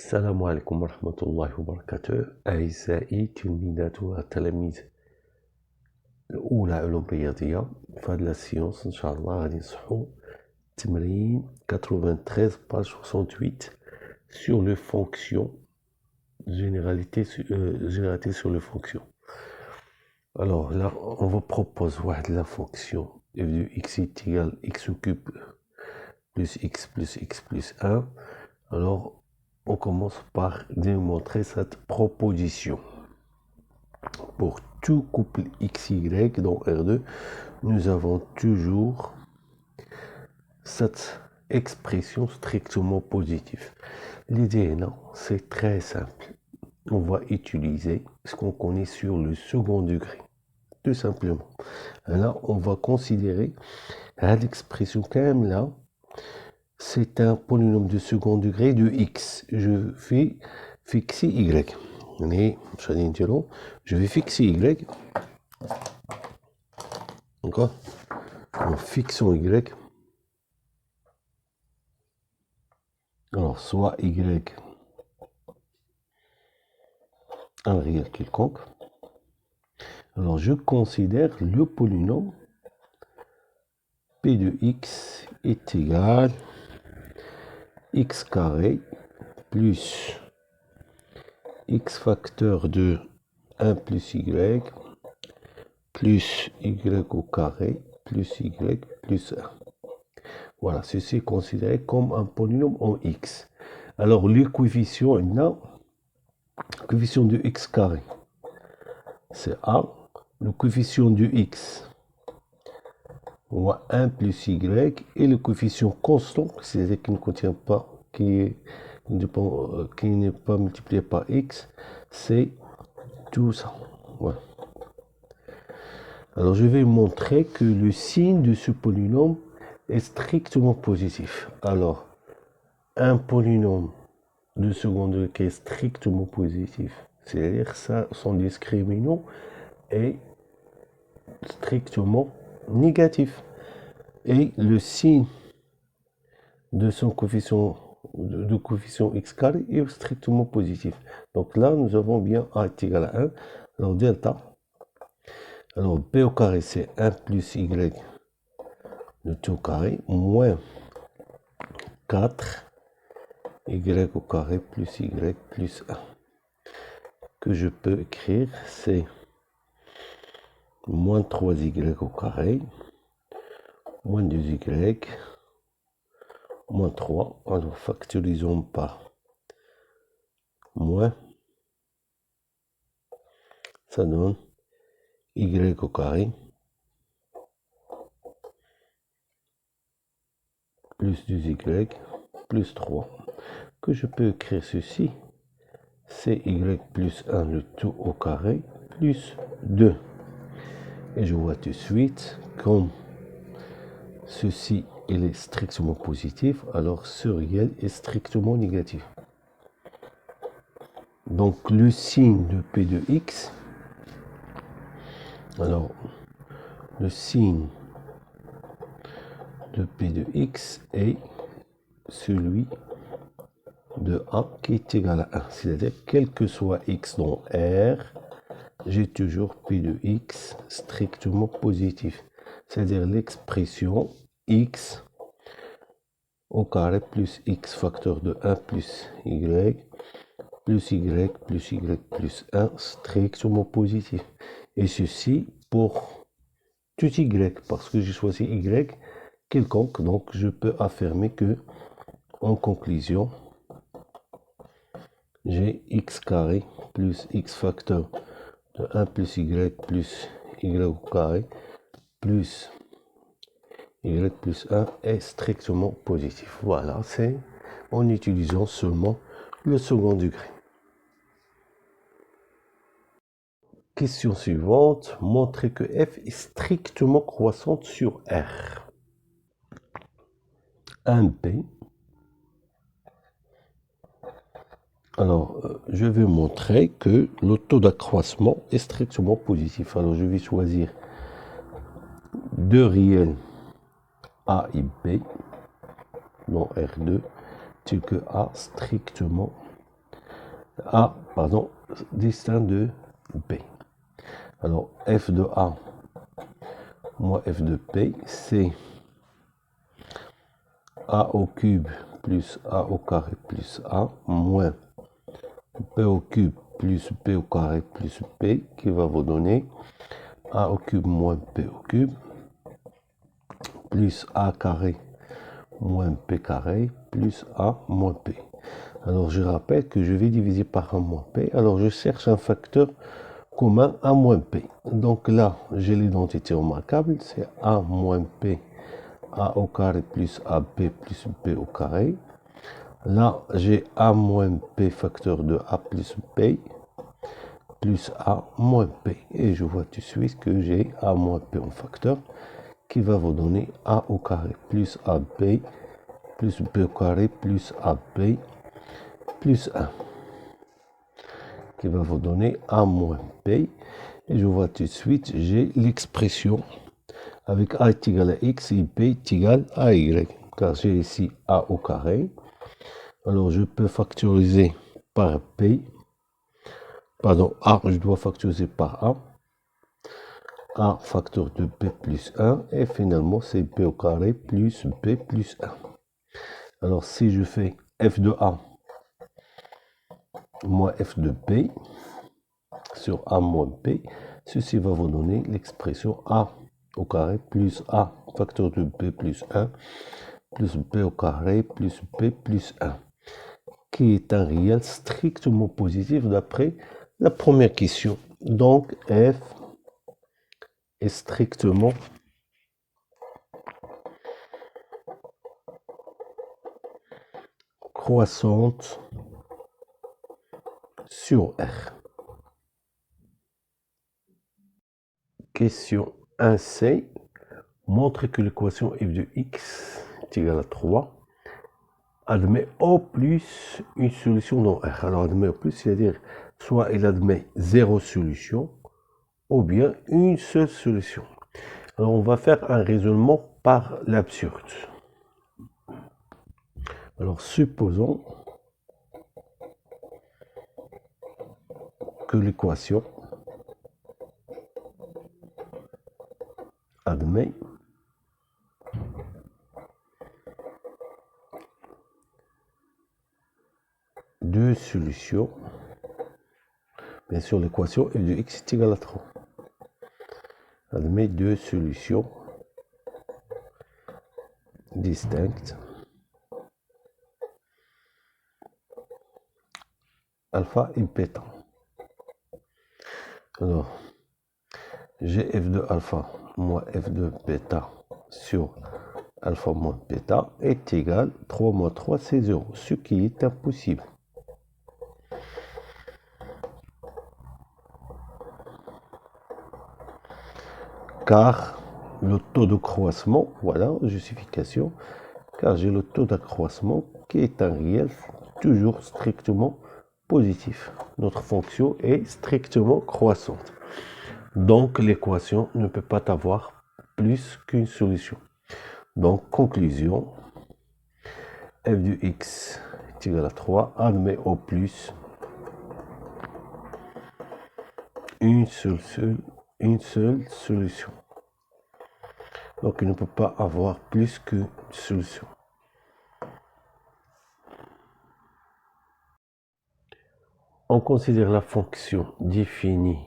السلام عليكم ورحمة الله وبركاته. أعزائي تلميذات وتلاميذ الأولى علوم رياضية، في هاد السيونس إن شاء الله غادي نصحو تمرين 93 page 68 sur les fonctions, généralité sur les fonctions. Alors là, on vous propose la fonction f de x est égal x au cube plus x plus 1. Alors, on commence par démontrer cette proposition. Pour tout couple XY dans R2, nous avons toujours cette expression strictement positive. L'idée, non, c'est très simple. On va utiliser ce qu'on connaît sur le second degré, tout simplement. Là, on va considérer l'expression quand même là. C'est un polynôme de second degré de x. Je vais fixer y. Je vais fixer y. D'accord? En fixant y. Alors, soit y un réel quelconque. Alors, je considère le polynôme p de x est égal x carré plus x facteur de 1 plus y plus y au carré plus y plus 1. Voilà, ceci est considéré comme un polynôme en x. Alors, les coefficients, le coefficient de x carré, c'est a. Le coefficient de x, on voit 1 plus y, et le coefficient constant, c'est-à-dire qui ne contient pas, qui n'est pas multiplié par x, c'est tout ça. Voilà. Alors, je vais montrer que le signe de ce polynôme est strictement positif. Alors, un polynôme de second degré qui est strictement positif, c'est-à-dire ça, son discriminant est strictement négatif. Et le signe de son coefficient, de coefficient x carré est strictement positif. Donc là, nous avons bien a est égal à 1. Alors, delta. Alors, b au carré, c'est 1 plus y de t au carré, moins 4 y au carré plus y plus 1. Que je peux écrire, c'est moins 3y au carré, moins 2y, moins 3. Alors, factorisons par moins. Ça donne y au carré plus 2y plus 3. Que je peux écrire ceci, c'est y plus 1 le tout au carré plus 2. Et je vois tout de suite, comme ceci il est strictement positif, alors ce réel est strictement négatif. Donc le signe de p de x, alors le signe de p de x est celui de a qui est égal à 1. C'est-à-dire, quel que soit x dans R, j'ai toujours p de x strictement positif. C'est-à-dire l'expression x au carré plus x facteur de 1 plus y plus y plus y plus 1 strictement positif. Et ceci pour tout y, parce que j'ai choisi y quelconque, donc je peux affirmer que, en conclusion, j'ai x carré plus x facteur de 1 plus y au carré plus y plus 1 est strictement positif. Voilà, c'est en utilisant seulement le second degré. Question suivante, montrer que f est strictement croissante sur R. 1b. Alors, je vais montrer que le taux d'accroissement est strictement positif. Alors, je vais choisir deux réels a et b dans R2, tel que a strictement A, pardon, distinct de B. Alors, f de A moins f de P, c'est A au cube plus A au carré plus A moins P au cube plus P au carré plus P qui va vous donner A au cube moins P au cube plus A carré moins P carré plus A moins P. Alors je rappelle que je vais diviser par A moins P. Alors je cherche un facteur commun A moins P. Donc là, j'ai l'identité remarquable, c'est A moins P, A au carré plus AB plus P au carré. Là, j'ai A moins P facteur de A plus P plus A moins P. Et je vois tout de suite que j'ai A moins P en facteur qui va vous donner A au carré plus AB plus B au carré plus AB plus 1 qui va vous donner A moins P. Et je vois tout de suite, j'ai l'expression avec A est égal à X et P est égal à Y. Car j'ai ici A au carré. Alors je peux factoriser par P. Pardon, A, je dois factoriser par A. A facteur de P plus 1. Et finalement, c'est P au carré plus P plus 1. Alors si je fais F de A moins F de P sur A moins P, ceci va vous donner l'expression A au carré plus A facteur de P plus 1 plus B au carré plus P plus 1, qui est un réel strictement positif d'après la première question. Donc F est strictement croissante sur R. Question 1C. Montre que l'équation f de x est égale à 3 admet au plus une solution dans R. Alors admet au plus, c'est-à-dire soit il admet 0 solution ou bien une seule solution. Alors on va faire un raisonnement par l'absurde. Alors supposons que l'équation admet deux solutions. Bien sûr, l'équation f de x est égale à 3. Admet deux solutions distinctes. Alpha et bêta. Alors, j'ai f de alpha moins f de bêta sur alpha moins bêta est égal 3 moins 3, c'est 0, ce qui est impossible. Car le taux de croissance, voilà, justification, car j'ai le taux d'accroissement qui est un réel toujours strictement positif. Notre fonction est strictement croissante. Donc l'équation ne peut pas avoir plus qu'une solution. Donc conclusion, f de x est égal à 3, admet au plus une seule solution. Donc il ne peut pas avoir plus qu'une solution. On considère la fonction définie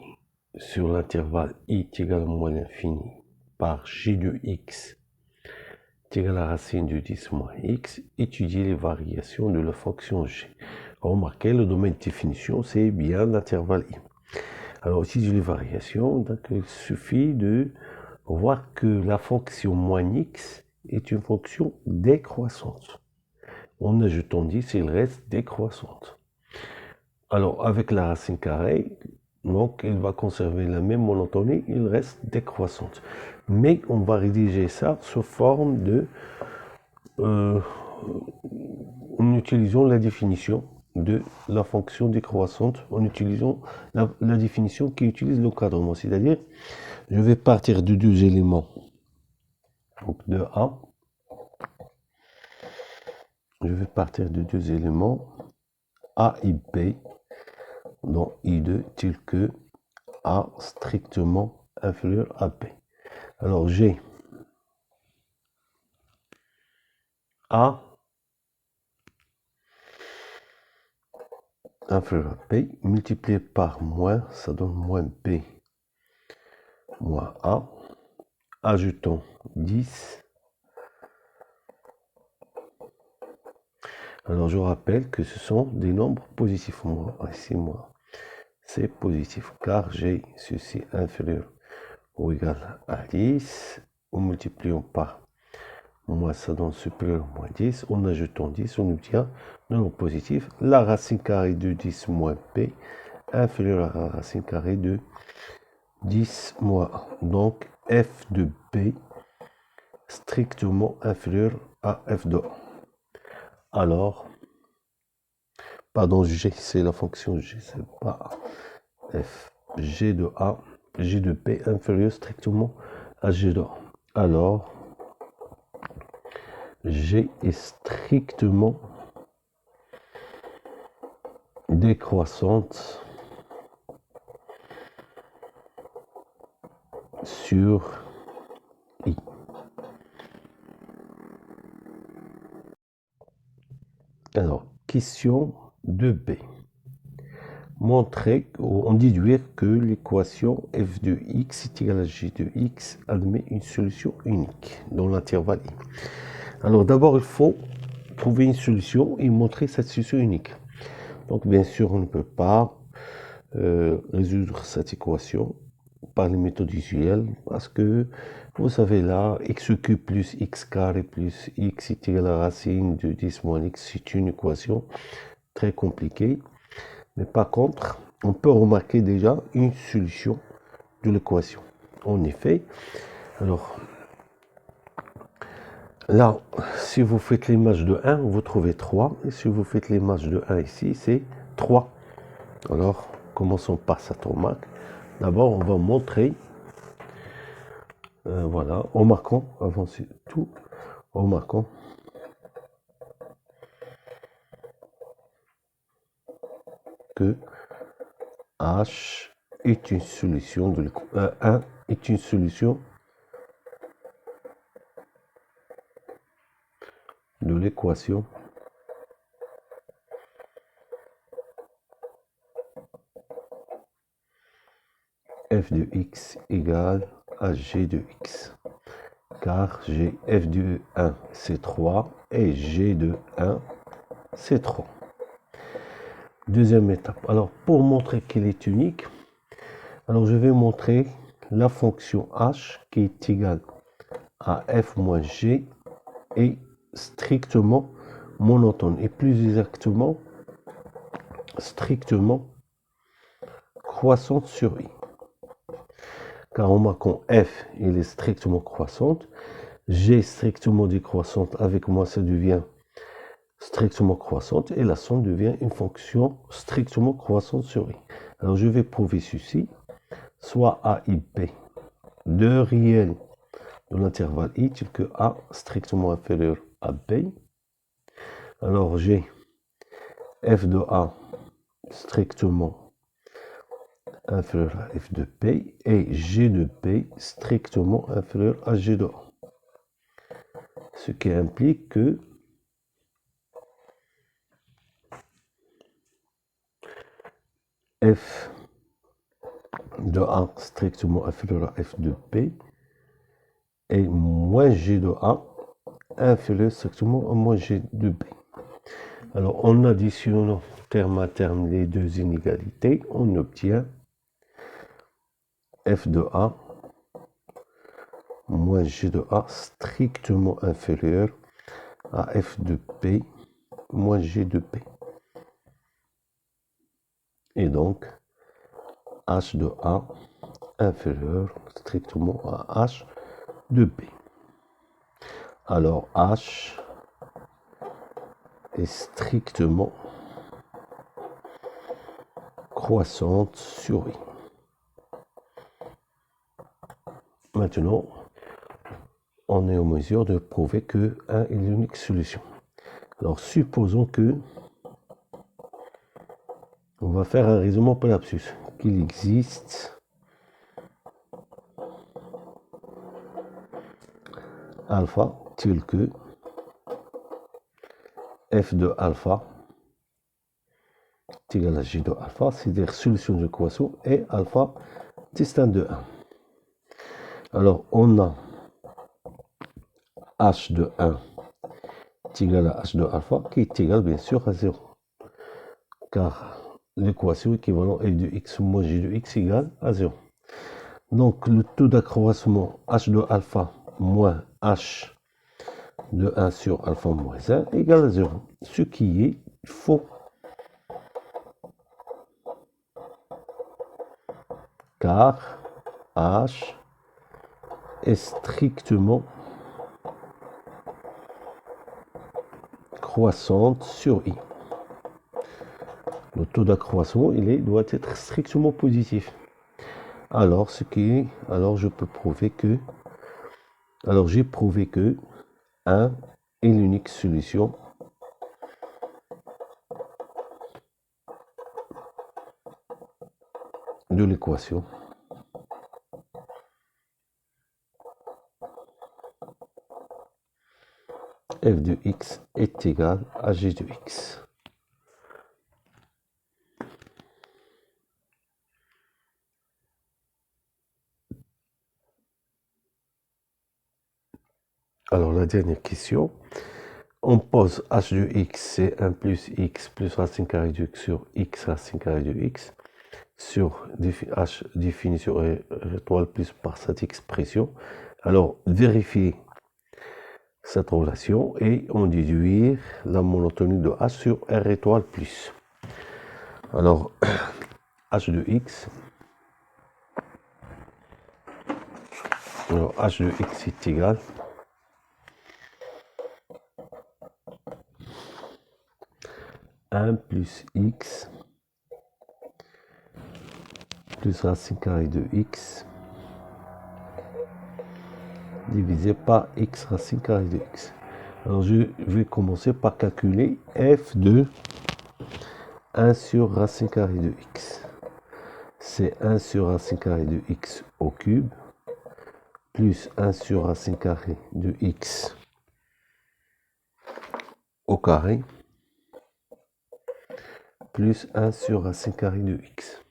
sur l'intervalle i est égal à moins l'infini par j de x est égal à la racine de 10 moins x, étudier les variations de la fonction g. Remarquez, le domaine de définition, c'est bien l'intervalle i. Alors, étudier les variations, donc il suffit de voir que la fonction moins x est une fonction décroissante. En ajoutant 10, il reste décroissante. Alors, avec la racine carrée, donc il va conserver la même monotonie, il reste décroissante. Mais on va rédiger ça sous forme de... en utilisant la définition de la fonction décroissante, en utilisant la définition qui utilise l'encadrement. C'est-à-dire, je vais partir de deux éléments. Donc de A. Je vais partir de deux éléments, A et B. dans I2 tel que A strictement inférieur à B. Alors j'ai A inférieur à B multiplié par moins, ça donne moins B moins A. Ajoutons 10. Alors je rappelle que ce sont des nombres positifs. Moins, ici moins, c'est positif car j'ai ceci inférieur ou égal à 10. En multipliant par moins, ça donne supérieur à moins 10. En ajoutant 10, on obtient le nombre positif. La racine carrée de 10 moins B inférieur à la racine carrée de 10 moins 1. Donc f de B strictement inférieur à f de A. Alors, pardon, G, c'est la fonction G, c'est pas f. G de A, G de B inférieur strictement à G de A. Alors, G est strictement décroissante sur I. Alors, question 2b. Montrer ou déduire que l'équation f de x est égale à g de x admet une solution unique dans l'intervalle I. Alors d'abord, il faut trouver une solution et montrer cette solution unique. Donc bien sûr, on ne peut pas résoudre cette équation par les méthodes usuelles parce que vous savez là, x cube plus x carré plus x est égal à la racine de 10 moins x, c'est une équation très compliquée. Mais par contre, on peut remarquer déjà une solution de l'équation. En effet, alors là, si vous faites l'image de 1, vous trouvez 3. Et si vous faites l'image de 1 ici, c'est 3. Alors, commençons par cette remarque. D'abord, on va montrer, voilà, en marquant, avant tout, en marquant que H est une solution de 1 est une solution de l'équation f de x égale à g de x. Car g f de 1 c'est 3 et g de 1 c'est 3. Deuxième étape. Alors pour montrer qu'elle est unique, alors je vais montrer la fonction h qui est égale à f moins g est strictement monotone et plus exactement strictement croissante sur i. Car en marquant f, il est strictement croissante, g strictement décroissante, avec moi ça devient strictement croissante et la somme devient une fonction strictement croissante sur i. Alors je vais prouver ceci, soit a et b, deux réels de l'intervalle i tel que a strictement inférieur à b. Alors j'ai f de a strictement inférieur à f de p et g de p strictement inférieur à g de a. Ce qui implique que f de a strictement inférieur à f de p et moins g de a inférieur strictement à moins g de b. Alors en additionnant terme à terme les deux inégalités, on obtient f de a moins g de a strictement inférieur à f de p moins g de p. Et donc h de a inférieur strictement à h de p. Alors h est strictement croissante sur i. Maintenant, on est en mesure de prouver que 1 est l'unique solution. Alors supposons que va faire un raisonnement par lapsus. Qu'il existe alpha tel que f de alpha est égal à g de alpha, c'est-à-dire solution de l'équation et alpha distinct de 1. Alors, on a h de 1 est égal à h de alpha qui est égal bien sûr à 0. Car l'équation équivalent f de x moins g de x égale à 0. Donc, le taux d'accroissement h de alpha moins h de 1 sur alpha moins 1 égale à 0. Ce qui est faux. Car h est strictement croissante sur i. Le taux d'accroissement, doit être strictement positif. Alors, je peux prouver que, j'ai prouvé que 1 est l'unique solution de l'équation f de x est égal à g de x. Alors, la dernière question, on pose h de x, c'est 1 plus x plus racine carrée de x sur x racine carrée de x, sur h défini sur r étoile plus par cette expression. Alors, vérifier cette relation et on déduire la monotonie de h sur r étoile plus. Alors, h de x, alors h de x est égal à 1 plus x plus racine carrée de x divisé par x racine carrée de x. Alors je vais commencer par calculer f de 1 sur racine carrée de x. C'est 1 sur racine carrée de x au cube plus 1 sur racine carrée de x au carré plus 1 sur racine carrée de x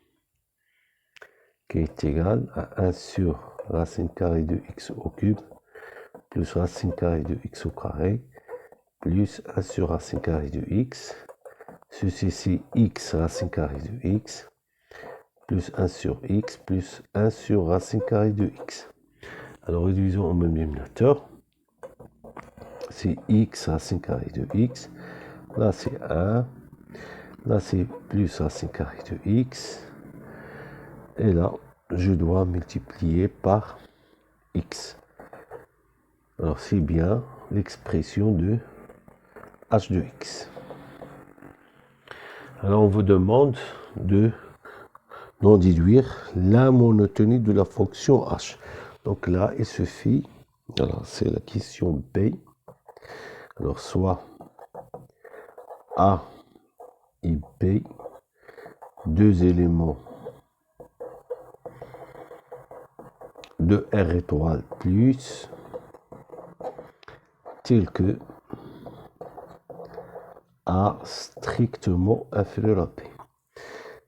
qui est égal à 1 sur racine carrée de x au cube plus racine carrée de x au carré plus 1 sur racine carrée de x. Ceci c'est x racine carrée de x plus 1 sur x plus 1 sur racine carrée de x. Alors réduisons au même dénominateur. C'est x racine carrée de x. Là c'est 1. Là c'est plus racine carrée de x. Et là je dois multiplier par x. Alors c'est bien l'expression de h de x. Alors on vous demande d'en déduire la monotonie de la fonction h. Donc là il suffit, alors c'est la question B. Alors soit A et B, deux éléments de R étoile plus tel que A strictement inférieur à B.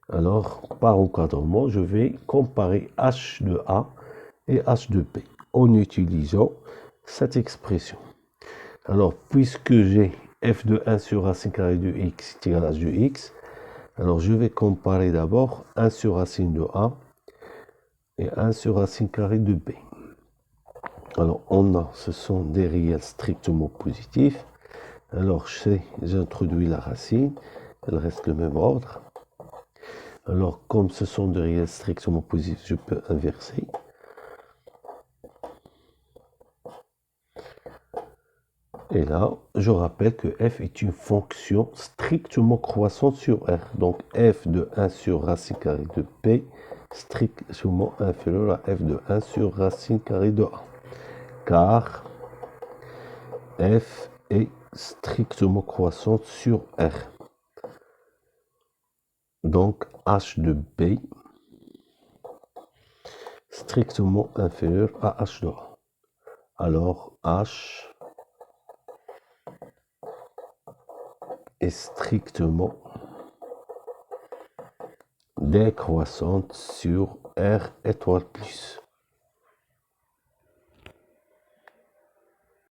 Alors par encadrement, je vais comparer H de A et H de B en utilisant cette expression. Alors puisque j'ai f de 1 sur racine carrée de x est égal à h de x, alors je vais comparer d'abord 1 sur racine de A et 1 sur racine carrée de B. Alors ce sont des réels strictement positifs. Alors j'introduis la racine, elle reste le même ordre. Alors comme ce sont des réels strictement positifs, je peux inverser. Et là, je rappelle que f est une fonction strictement croissante sur R. Donc f de 1 sur racine carrée de B strictement inférieur à f de 1 sur racine carrée de A. Car f est strictement croissante sur R. Donc h de B strictement inférieur à h de A. Alors h est strictement décroissante sur R étoile plus.